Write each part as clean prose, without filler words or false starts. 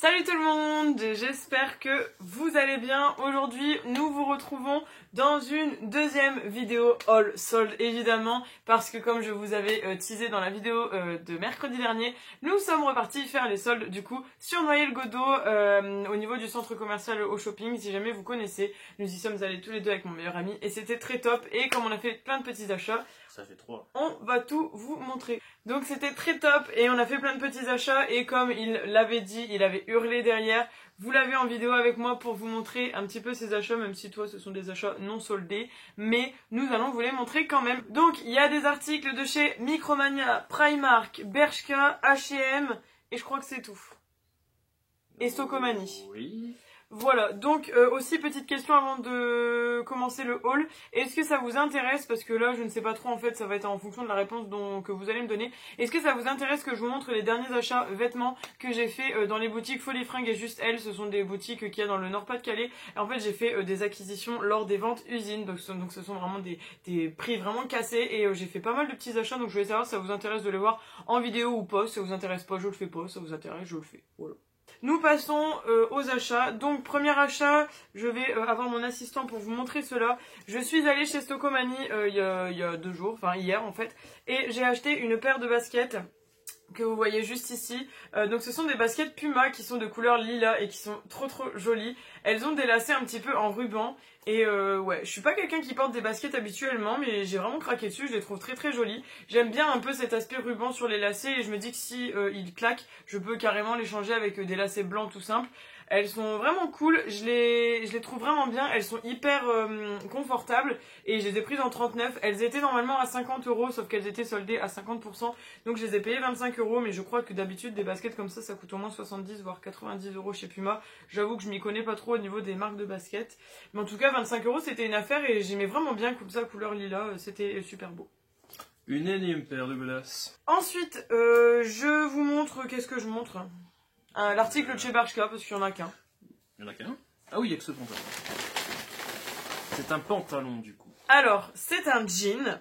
Salut tout le monde, j'espère que vous allez bien. Aujourd'hui, nous vous retrouvons dans une deuxième vidéo haul solde évidemment parce que comme je vous avais teasé dans la vidéo de mercredi dernier, nous sommes repartis faire les soldes du coup sur Noyelles-Godault au niveau du centre commercial au shopping. Si jamais vous connaissez, nous y sommes allés tous les deux avec mon meilleur ami et c'était très top. Et comme on a fait plein de petits achats, ça fait 3. On va tout vous montrer. Donc c'était très top et on a fait plein de petits achats et comme il l'avait dit, il avait hurlé derrière. Vous l'avez en vidéo avec moi pour vous montrer un petit peu ces achats, même si toi ce sont des achats non soldés. Mais nous allons vous les montrer quand même. Donc il y a des articles de chez Micromania, Primark, Bershka, H&M et je crois que c'est tout. Et Socomani. Oui. Voilà, donc aussi petite question avant de commencer le haul, est-ce que ça vous intéresse, parce que là je ne sais pas trop en fait, ça va être en fonction de la réponse que vous allez me donner, est-ce que ça vous intéresse que je vous montre les derniers achats vêtements que j'ai fait dans les boutiques Folie Fringues et Juste Elle, ce sont des boutiques qu'il y a dans le Nord-Pas-de-Calais, et en fait j'ai fait des acquisitions lors des ventes usines, donc ce sont vraiment des prix vraiment cassés, et j'ai fait pas mal de petits achats, donc je voulais savoir si ça vous intéresse de les voir en vidéo ou pas, si ça vous intéresse pas je le fais pas, si ça vous intéresse je le fais, voilà. Nous passons aux achats. Donc premier achat, je vais avoir mon assistant pour vous montrer cela. Je suis allée chez Socomani il y a 2 jours, enfin hier en fait, et j'ai acheté une paire de baskets que vous voyez juste ici. Donc ce sont des baskets Puma qui sont de couleur lilas et qui sont trop jolies. Elles ont des lacets un petit peu en ruban. Et ouais, je suis pas quelqu'un qui porte des baskets habituellement, mais j'ai vraiment craqué dessus, je les trouve très jolies. J'aime bien un peu cet aspect ruban sur les lacets et je me dis que si ils claquent, je peux carrément les changer avec des lacets blancs tout simples. Elles sont vraiment cool, je les trouve vraiment bien, elles sont hyper confortables et je les ai prises en 39. Elles étaient normalement à 50 €, sauf qu'elles étaient soldées à 50%, donc je les ai payées 25 €, mais je crois que d'habitude des baskets comme ça coûte au moins 70 voire 90 € chez Puma. J'avoue que je m'y connais pas trop au niveau des marques de baskets, mais en tout cas 25 € c'était une affaire et j'aimais vraiment bien comme ça, couleur lilas, c'était super beau. Une énième paire de glaces. Ensuite, je vous montre, qu'est-ce que je montre ? L'article de chez Bershka, parce qu'il n'y en a qu'un. Il y en a qu'un ? Ah oui, il y a que ce pantalon. C'est un pantalon du coup. Alors, c'est un jean.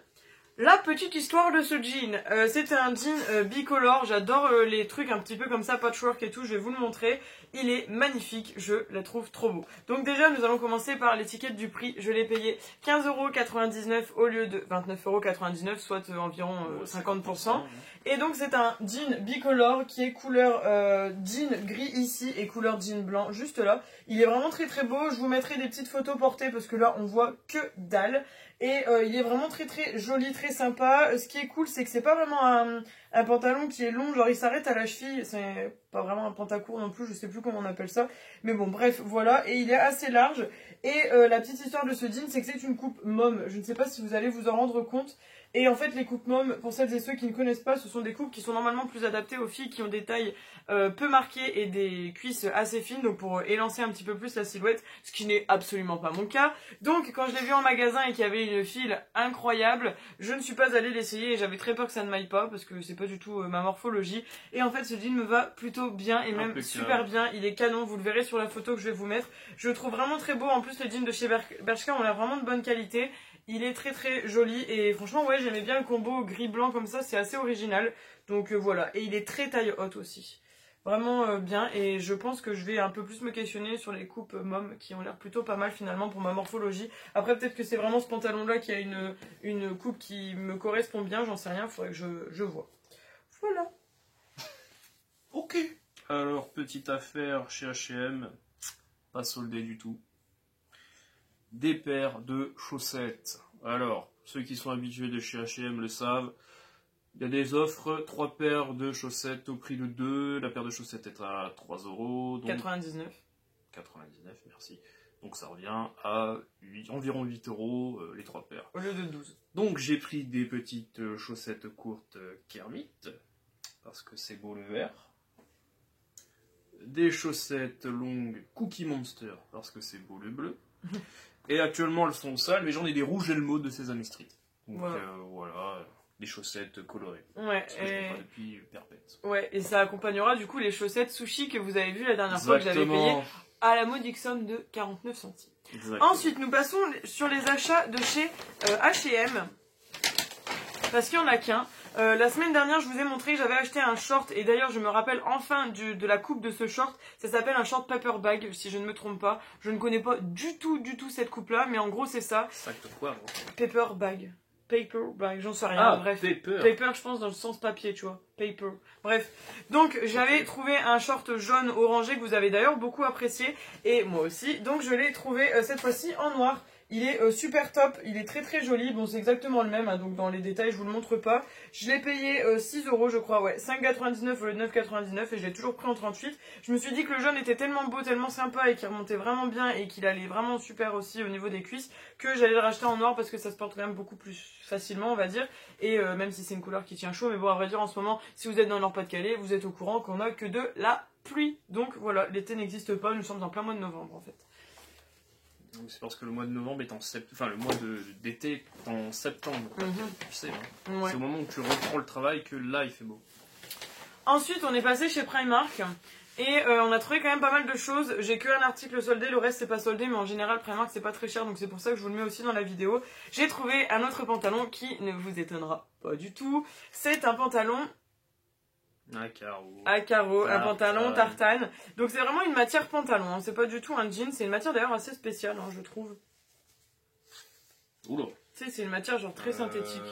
La petite histoire de ce jean, c'est un jean bicolore, j'adore les trucs un petit peu comme ça, patchwork et tout, je vais vous le montrer. Il est magnifique, je la trouve trop beau. Donc déjà, nous allons commencer par l'étiquette du prix. Je l'ai payé 15,99 € au lieu de 29,99 €, soit environ 50%. Et donc c'est un jean bicolore qui est couleur jean gris ici et couleur jean blanc juste là. Il est vraiment très beau, je vous mettrai des petites photos portées parce que là on voit que dalle. Et il est vraiment très joli, très sympa. Ce qui est cool, c'est que c'est pas vraiment un pantalon qui est long, genre il s'arrête à la cheville. C'est pas vraiment un pantacourt non plus, je sais plus comment on appelle ça. Mais bon, bref, voilà. Et il est assez large. Et la petite histoire de ce jean, c'est que c'est une coupe mom. Je ne sais pas si vous allez vous en rendre compte. Et en fait, les coupes mom, pour celles et ceux qui ne connaissent pas, ce sont des coupes qui sont normalement plus adaptées aux filles qui ont des tailles peu marquées et des cuisses assez fines, donc pour élancer un petit peu plus la silhouette, ce qui n'est absolument pas mon cas. Donc, quand je l'ai vu en magasin et qu'il y avait une file incroyable, je ne suis pas allée l'essayer et j'avais très peur que ça ne m'aille pas, parce que c'est pas du tout ma morphologie. Et en fait, ce jean me va plutôt bien et même super bien. Il est canon, vous le verrez sur la photo que je vais vous mettre. Je le trouve vraiment très beau. En plus, les jeans de chez Bershka ont l'air vraiment de bonne qualité. Il est très joli et franchement ouais j'aimais bien le combo gris-blanc comme ça, c'est assez original. Donc voilà, et il est très taille haute aussi. Vraiment bien et je pense que je vais un peu plus me questionner sur les coupes mom qui ont l'air plutôt pas mal finalement pour ma morphologie. Après peut-être que c'est vraiment ce pantalon là qui a une coupe qui me correspond bien, j'en sais rien, il faudrait que je vois. Voilà. Ok. Alors petite affaire chez H&M, pas soldé du tout. Des paires de chaussettes. Alors, ceux qui sont habitués de chez H&M le savent. Il y a des offres, 3 paires de chaussettes au prix de 2. La paire de chaussettes est à 3 €. 99. 99, merci. Donc ça revient à environ 8 € les 3 paires. Au lieu de 12. Donc j'ai pris des petites chaussettes courtes Kermit, parce que c'est beau le vert. Des chaussettes longues Cookie Monster, parce que c'est beau le bleu. Et actuellement elles sont sales, mais j'en ai des rouges Elmo de Sesame Street. Donc voilà, des chaussettes colorées. Ouais, parce que je n'ai pas depuis perpète. Ouais, et ça accompagnera du coup les chaussettes sushi que vous avez vues la dernière fois que j'avais payé à la modique somme de 49 centimes. Exactement. Ensuite, nous passons sur les achats de chez H&M. Parce qu'il n'y en a qu'un. La semaine dernière, je vous ai montré que j'avais acheté un short, et d'ailleurs je me rappelle enfin de la coupe de ce short. Ça s'appelle un short paper bag, si je ne me trompe pas. Je ne connais pas du tout cette coupe là, mais en gros c'est ça. Sac de quoi, moi? Paper bag. Paper bag, j'en sais rien, Ah, bref. paper. Paper, je pense dans le sens papier, tu vois. Paper. Bref. Donc, j'avais trouvé un short jaune orangé que vous avez d'ailleurs beaucoup apprécié. Et moi aussi. Donc, je l'ai trouvé cette fois-ci en noir. Il est super top, il est très joli. Bon, c'est exactement le même, hein, donc dans les détails, je vous le montre pas. Je l'ai payé 6 € je crois, ouais. 5,99 au lieu de 9,99 et je l'ai toujours pris en 38. Je me suis dit que le jaune était tellement beau, tellement sympa et qu'il remontait vraiment bien et qu'il allait vraiment super aussi au niveau des cuisses que j'allais le racheter en noir parce que ça se porte quand même beaucoup plus facilement, on va dire. Et même si c'est une couleur qui tient chaud, mais bon, à vrai dire, en ce moment, si vous êtes dans le Nord-Pas-de-Calais, vous êtes au courant qu'on a que de la pluie. Donc voilà, l'été n'existe pas, nous sommes en plein mois de novembre en fait. C'est parce que le mois de novembre est en septembre, enfin le mois d'été est en septembre, tu sais, hein. Ouais. C'est au moment où tu reprends le travail que là il fait beau. Ensuite, on est passé chez Primark et on a trouvé quand même pas mal de choses. J'ai qu'un article soldé, le reste c'est pas soldé, mais en général Primark c'est pas très cher, donc c'est pour ça que je vous le mets aussi dans la vidéo. J'ai trouvé un autre pantalon qui ne vous étonnera pas du tout. C'est un pantalon à carreaux, un pantalon tartane. Donc c'est vraiment une matière pantalon, hein. C'est pas du tout un jean, c'est une matière d'ailleurs assez spéciale, hein, je trouve. Oula. Tu sais, c'est une matière genre très synthétique.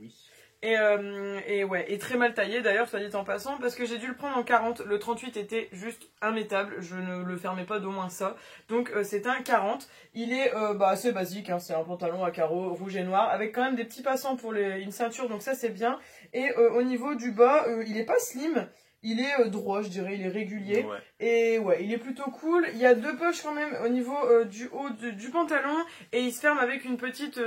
Oui. Et ouais, et très mal taillé d'ailleurs, soit dit en passant, parce que j'ai dû le prendre en 40. Le 38 était juste immétable, je ne le fermais pas d'au moins ça. Donc c'est un 40. Il est assez basique, hein, c'est un pantalon à carreaux rouge et noir, avec quand même des petits passants pour une ceinture, donc ça c'est bien. Et au niveau du bas, il est pas slim. Il est droit, je dirais, il est régulier. Ouais. Et ouais, il est plutôt cool. Il y a deux poches quand même au niveau du haut du pantalon. Et il se ferme avec une petite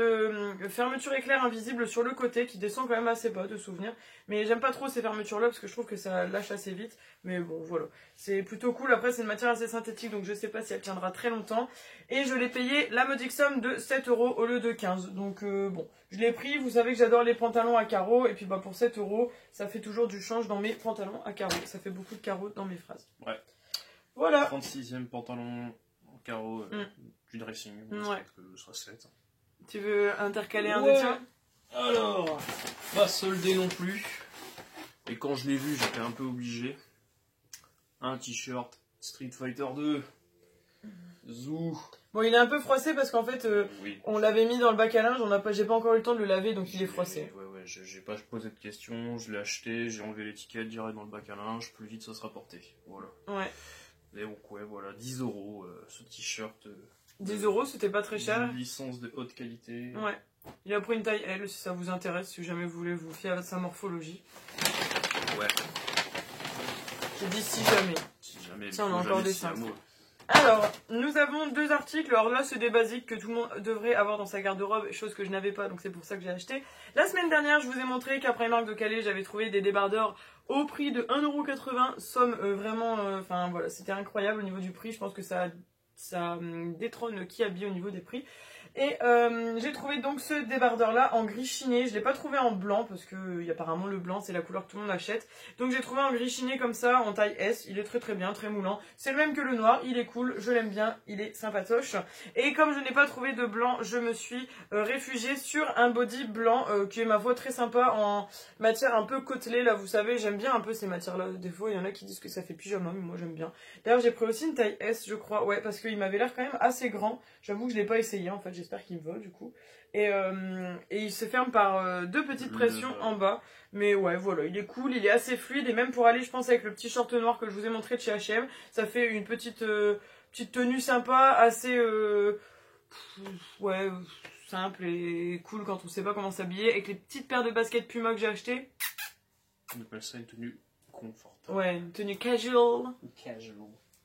fermeture éclair invisible sur le côté qui descend quand même assez bas de souvenir. Mais j'aime pas trop ces fermetures-là parce que je trouve que ça lâche assez vite. Mais bon, voilà. C'est plutôt cool. Après, c'est une matière assez synthétique, donc je sais pas si elle tiendra très longtemps. Et je l'ai payé la modique somme de 7 € au lieu de 15. Donc bon, je l'ai pris. Vous savez que j'adore les pantalons à carreaux. Et puis bah pour 7 €, ça fait toujours du change dans mes pantalons à carreaux. Ça fait beaucoup de carreaux dans mes phrases. Ouais. Voilà. 36e pantalon en carreau du dressing. Ouais. Que ce sera 7. Tu veux intercaler un des tiens? Alors, pas soldé non plus. Et quand je l'ai vu, j'étais un peu obligé. Un t-shirt Street Fighter 2. Zou. Bon, il est un peu froissé parce qu'en fait, Oui. on l'avait mis dans le bac à linge, j'ai pas encore eu le temps de le laver, donc il est froissé. Ouais, j'ai pas posé de questions, je l'ai acheté, j'ai enlevé l'étiquette direct dans le bac à linge, plus vite ça sera porté. Voilà. Ouais. Et donc, ouais, voilà, 10 € ce t-shirt. 10 €, c'était pas très cher. Une licence de haute qualité. Ouais. Il a pris une taille L si ça vous intéresse, si jamais vous voulez vous fier à sa morphologie. Ouais. J'ai dit si jamais. Si jamais. Tiens, on a encore des seins. mots. Alors, nous avons deux articles. Alors là, c'est des basiques que tout le monde devrait avoir dans sa garde-robe, chose que je n'avais pas, donc c'est pour ça que j'ai acheté. La semaine dernière, je vous ai montré qu'à Primark de Calais, j'avais trouvé des débardeurs au prix de 1,80 €. Somme vraiment... Enfin, voilà, c'était incroyable au niveau du prix. Je pense que ça détrône Kiabi au niveau des prix. Et j'ai trouvé donc ce débardeur là en gris chiné. Je l'ai pas trouvé en blanc parce que apparemment le blanc c'est la couleur que tout le monde achète. Donc j'ai trouvé en gris chiné comme ça en taille S. Il est très bien, très moulant. C'est le même que le noir, il est cool, je l'aime bien, il est sympatoche. Et comme je n'ai pas trouvé de blanc, je me suis réfugiée sur un body blanc qui est ma foi très sympa en matière un peu côtelée. Là vous savez, j'aime bien un peu ces matières là. Des fois il y en a qui disent que ça fait pyjama, mais moi j'aime bien. D'ailleurs j'ai pris aussi une taille S je crois, ouais, parce qu'il m'avait l'air quand même assez grand. J'avoue que je l'ai pas essayé en fait, j'espère qu'il me va du coup. Et il se ferme par deux petites pressions en bas. Mais ouais, voilà, il est cool, il est assez fluide. Et même pour aller, je pense, avec le petit short noir que je vous ai montré de chez H&M, ça fait une petite tenue sympa, assez ouais, simple et cool quand on sait pas comment s'habiller. Avec les petites paires de baskets Puma que j'ai achetées. On appelle ça une tenue confortable. Ouais, une tenue casual. Casual.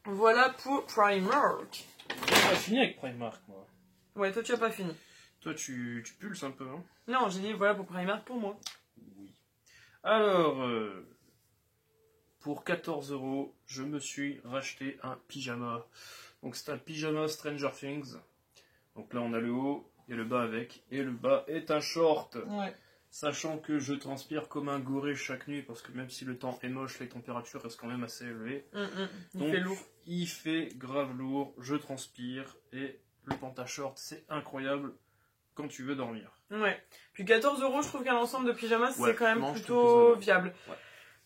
Voilà pour Primark. J'ai pas fini avec Primark, moi. Ouais, toi tu as pas fini. Toi, tu pulses un peu, hein? Non, j'ai dit voilà pour Primark pour moi. Oui. Alors, pour 14 €, je me suis racheté un pyjama. Donc c'est un pyjama Stranger Things. Donc là, on a le haut, il y a le bas avec, et le bas est un short. Ouais. Sachant que je transpire comme un goré chaque nuit, parce que même si le temps est moche, les températures restent quand même assez élevées. Il fait lourd. Il fait grave lourd, je transpire, et le pantachort, c'est incroyable quand tu veux dormir. Ouais. Puis 14 €, je trouve qu'un ensemble de pyjamas, Ouais, c'est quand même non, je plutôt trouve que ça va. viable. Ouais.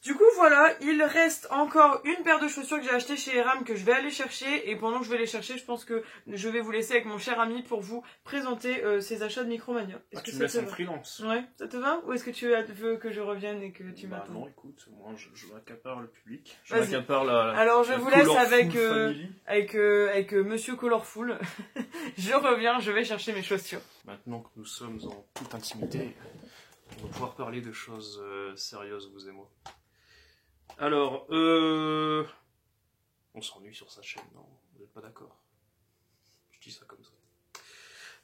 Du coup, voilà, il reste encore une paire de chaussures que j'ai achetées chez Eram que je vais aller chercher. Et pendant que je vais les chercher, je pense que je vais vous laisser avec mon cher ami pour vous présenter ces achats de Micromania. Est-ce que Tu me ça laisses te en va? freelance. Ouais, ça te va? Ou est-ce que tu veux que je revienne et que tu m'attends? Non, écoute, moi je m'accapare le public. Je Vas-y. m'accapare la. Alors je la vous laisse Colorful avec Monsieur Colorful. Je reviens, je vais chercher mes chaussures. Maintenant que nous sommes en toute intimité, on va pouvoir parler de choses sérieuses, vous et moi. Alors, on s'ennuie sur sa chaîne, non? Vous n'êtes pas d'accord? Je dis ça comme ça.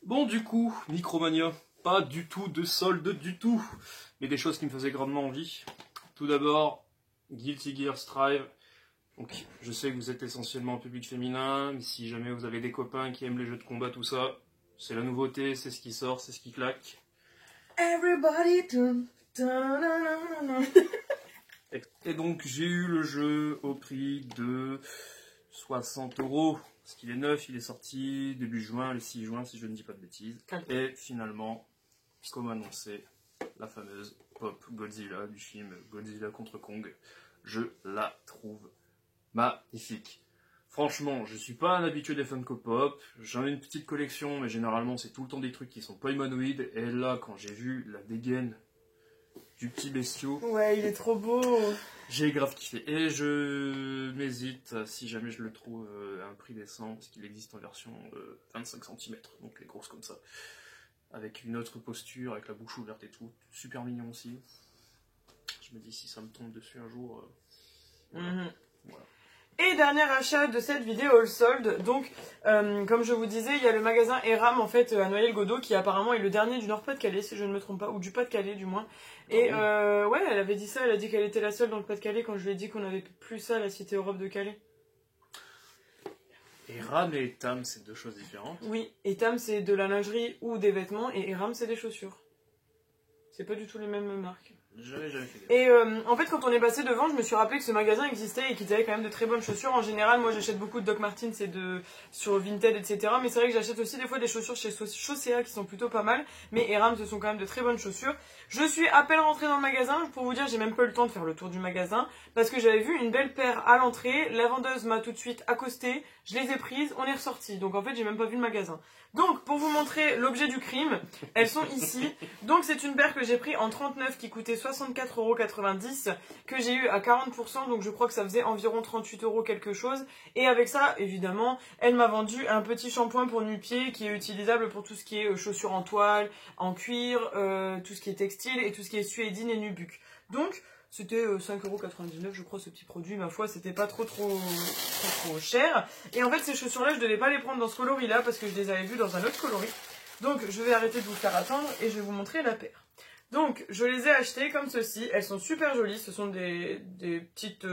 Bon, du coup, Micromania, pas du tout de solde du tout, mais des choses qui me faisaient grandement envie. Tout d'abord, Guilty Gear Strive. Donc, je sais que vous êtes essentiellement un public féminin, mais si jamais vous avez des copains qui aiment les jeux de combat, tout ça, c'est la nouveauté, c'est ce qui sort, c'est ce qui claque. Everybody Et donc j'ai eu le jeu au prix de 60 €, parce qu'il est neuf, il est sorti début juin, le 6 juin si je ne dis pas de bêtises. Et finalement, comme annoncé, la fameuse Pop Godzilla du film Godzilla contre Kong, je la trouve magnifique. Franchement, je suis pas un habitué des Funko Pop, j'en ai une petite collection, mais généralement c'est tout le temps des trucs qui sont pas humanoïdes, et là quand j'ai vu la dégaine du petit bestiau. Ouais, il est trop beau. J'ai grave kiffé. Et je m'hésite, si jamais je le trouve à un prix décent, parce qu'il existe en version 25 cm, donc les grosses comme ça. Avec une autre posture, avec la bouche ouverte et tout. Super mignon aussi. Je me dis, si ça me tombe dessus un jour... voilà. Voilà. Et dernier achat de cette vidéo all sold, donc comme je vous disais, il y a le magasin Eram en fait à Noyelles-Godault qui apparemment est le dernier du Nord-Pas-de-Calais si je ne me trompe pas, ou du Pas-de-Calais du moins. Et ouais, elle avait dit ça, elle a dit qu'elle était la seule dans le Pas-de-Calais quand je lui ai dit qu'on avait plus ça à la Cité Europe de Calais. Eram et Etam, c'est deux choses différentes. Oui, Etam c'est de la lingerie ou des vêtements et Eram c'est des chaussures. C'est pas du tout les mêmes marques. Jamais fait gaffe. Et en fait, quand on est passé devant, je me suis rappelé que ce magasin existait et qu'ils avaient quand même de très bonnes chaussures. En général, moi j'achète beaucoup de Doc Martens et sur Vinted, etc. Mais c'est vrai que j'achète aussi des fois des chaussures chez Chaussea qui sont plutôt pas mal. Mais Eram, ce sont quand même de très bonnes chaussures. Je suis à peine rentrée dans le magasin. Pour vous dire, j'ai même pas eu le temps de faire le tour du magasin. Parce que j'avais vu une belle paire à l'entrée. La vendeuse m'a tout de suite accostée. Je les ai prises, on est ressorti. Donc en fait, j'ai même pas vu le magasin. Donc, pour vous montrer l'objet du crime, elles sont ici. Donc c'est une paire que j'ai pris en 39 qui coûtait 64,90 €, que j'ai eu à 40%, donc je crois que ça faisait environ 38 € quelque chose. Et avec ça, évidemment, elle m'a vendu un petit shampoing pour nu-pieds qui est utilisable pour tout ce qui est chaussures en toile, en cuir, tout ce qui est textile et tout ce qui est suédine et nubuck. Donc, c'était 5,99 € je crois ce petit produit, ma foi c'était pas trop cher. Et en fait ces chaussures là je devais pas les prendre dans ce coloris là parce que je les avais vues dans un autre coloris. Donc je vais arrêter de vous faire attendre et je vais vous montrer la paire. Donc je les ai achetées comme ceci, elles sont super jolies, ce sont des petites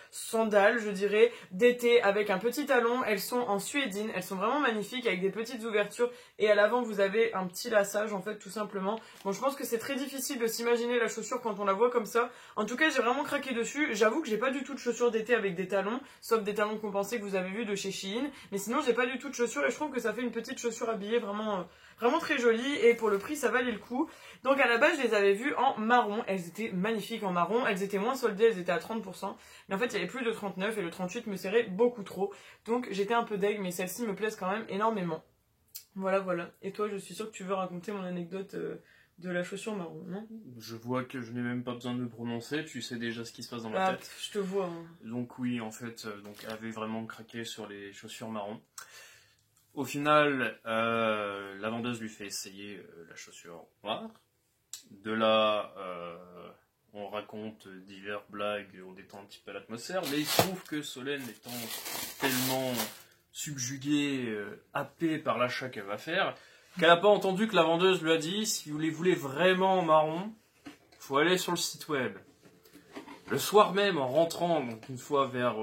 sandales je dirais d'été avec un petit talon, elles sont en suédine, elles sont vraiment magnifiques avec des petites ouvertures et à l'avant vous avez un petit laçage en fait tout simplement. Bon je pense que c'est très difficile de s'imaginer la chaussure quand on la voit comme ça, en tout cas j'ai vraiment craqué dessus, j'avoue que j'ai pas du tout de chaussures d'été avec des talons, sauf des talons compensés que vous avez vu de chez Shein, mais sinon j'ai pas du tout de chaussures et je trouve que ça fait une petite chaussure habillée vraiment très jolie et pour le prix ça valait le coup. Donc à la base je les avais vues en marron, elles étaient magnifiques en marron, elles étaient moins soldées, elles étaient à 30%, mais en fait il y avait plus de 39 et le 38 me serrait beaucoup trop, donc j'étais un peu deg mais celles-ci me plaisent quand même énormément. Voilà. Et toi je suis sûre que tu veux raconter mon anecdote de la chaussure marron, non? Je vois que je n'ai même pas besoin de me prononcer, tu sais déjà ce qui se passe dans ma tête. Je te vois. Hein. Donc oui, en fait, elle avait vraiment craqué sur les chaussures marron. Au final, la vendeuse lui fait essayer la chaussure noire. De là, on raconte diverses blagues, on détend un petit peu l'atmosphère, mais il se trouve que Solène étant tellement subjuguée, happée par l'achat qu'elle va faire, qu'elle n'a pas entendu que la vendeuse lui a dit, si vous les voulez vraiment en marron, faut aller sur le site web. Le soir même, en rentrant, donc une fois vers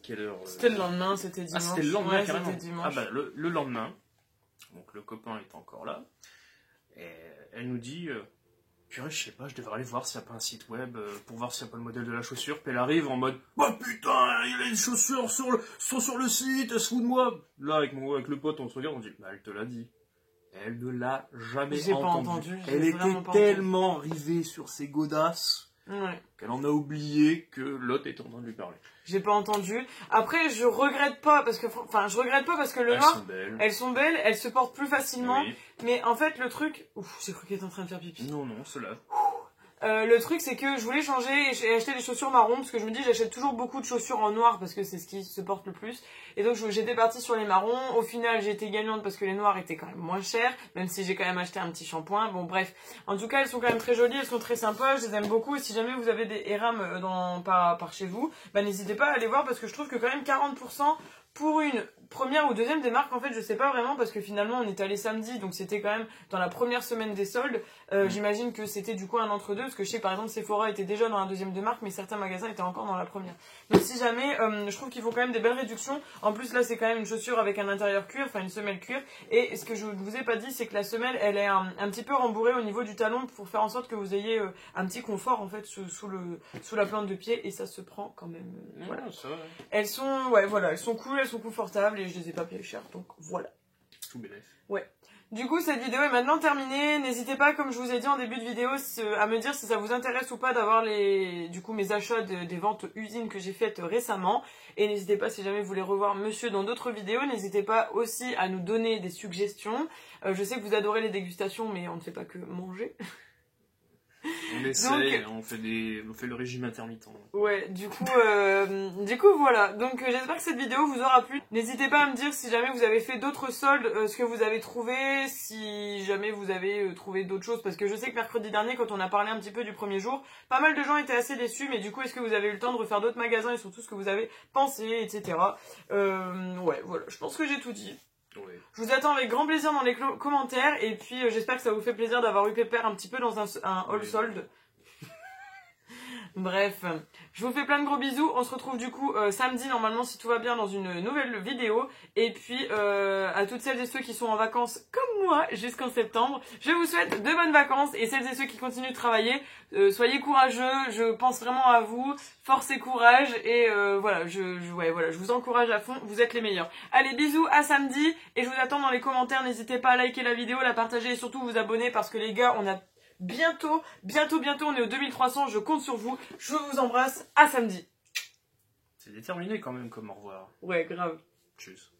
quelle heure C'était le lendemain, c'était dimanche. Ah, c'était le lendemain, ouais, carrément. Dimanche. Ah bah, le lendemain, donc le copain est encore là, et elle nous dit, purée, je sais pas, je devrais aller voir s'il n'y a pas un site web pour voir s'il n'y a pas le modèle de la chaussure, puis elle arrive en mode, oh putain, il y a les chaussures sont sur le site, elle se fout de moi. Là, avec le pote, on se regarde, on dit, bah elle te l'a dit. Elle ne l'a jamais J'ai pas entendu. entendu, j'ai Elle était vraiment pas tellement rivée sur ses godasses Ouais. qu'elle en a oublié que l'autre était en train de lui parler. J'ai pas entendu. Après, je regrette pas parce que, je regrette pas parce que le Elles noir, sont belles. elles sont belles, elles se portent plus facilement. Oui. Mais en fait, le truc, ouf, j'ai cru qu'elle était en train de faire pipi. Non, non, cela. Le truc, c'est que je voulais changer et j'ai acheté des chaussures marron parce que je me dis j'achète toujours beaucoup de chaussures en noir parce que c'est ce qui se porte le plus. Et donc j'étais partie sur les marrons. Au final, j'ai été gagnante parce que les noirs étaient quand même moins chers, même si j'ai quand même acheté un petit shampoing. Bon, bref. En tout cas, elles sont quand même très jolies, elles sont très sympas, je les aime beaucoup. Et si jamais vous avez des ERAM par chez vous, bah n'hésitez pas à aller voir parce que je trouve que quand même 40% pour une première ou deuxième des marques, en fait, je sais pas vraiment parce que finalement on est allé samedi, donc c'était quand même dans la première semaine des soldes. J'imagine que c'était du coup un entre-deux parce que je sais que par exemple Sephora était déjà dans la deuxième de marque, mais certains magasins étaient encore dans la première. Donc si jamais, je trouve qu'ils font quand même des belles réductions. En plus là, c'est quand même une chaussure avec un intérieur cuir, enfin une semelle cuir. Et ce que je vous ai pas dit, c'est que la semelle, elle est un petit peu rembourrée au niveau du talon pour faire en sorte que vous ayez un petit confort en fait sous la plante de pied et ça se prend quand même. Voilà. Ça va. Elles sont, ouais, voilà, elles sont cool, elles sont confortables et je les ai pas payées cher, donc voilà. Tout bénef. Ouais. Du coup, cette vidéo est maintenant terminée. N'hésitez pas, comme je vous ai dit en début de vidéo, à me dire si ça vous intéresse ou pas d'avoir mes achats des ventes usines que j'ai faites récemment. Et n'hésitez pas, si jamais vous voulez revoir monsieur dans d'autres vidéos, n'hésitez pas aussi à nous donner des suggestions. Je sais que vous adorez les dégustations, mais on ne fait pas que manger. On essaye, on fait le régime intermittent. Ouais, du coup voilà. Donc j'espère que cette vidéo vous aura plu. N'hésitez pas à me dire si jamais vous avez fait d'autres soldes, ce que vous avez trouvé, si jamais vous avez trouvé d'autres choses. Parce que je sais que mercredi dernier, quand on a parlé un petit peu du premier jour, pas mal de gens étaient assez déçus. Mais du coup, est-ce que vous avez eu le temps de refaire d'autres magasins et surtout ce que vous avez pensé, etc. Ouais, voilà, je pense que j'ai tout dit. Ouais. Je vous attends avec grand plaisir dans les commentaires et puis j'espère que ça vous fait plaisir d'avoir eu Pépère un petit peu dans un haul sold. Bref, je vous fais plein de gros bisous, on se retrouve du coup samedi normalement si tout va bien dans une nouvelle vidéo et puis à toutes celles et ceux qui sont en vacances comme moi jusqu'en septembre, je vous souhaite de bonnes vacances et celles et ceux qui continuent de travailler, soyez courageux, je pense vraiment à vous, force et courage et voilà, je vous encourage à fond, vous êtes les meilleurs. Allez, bisous, à samedi et je vous attends dans les commentaires, n'hésitez pas à liker la vidéo, la partager et surtout vous abonner parce que les gars, on a bientôt, on est au 2300, je compte sur vous, je vous embrasse, à samedi. C'est déterminé quand même comme au revoir. Ouais, grave. Tchuss.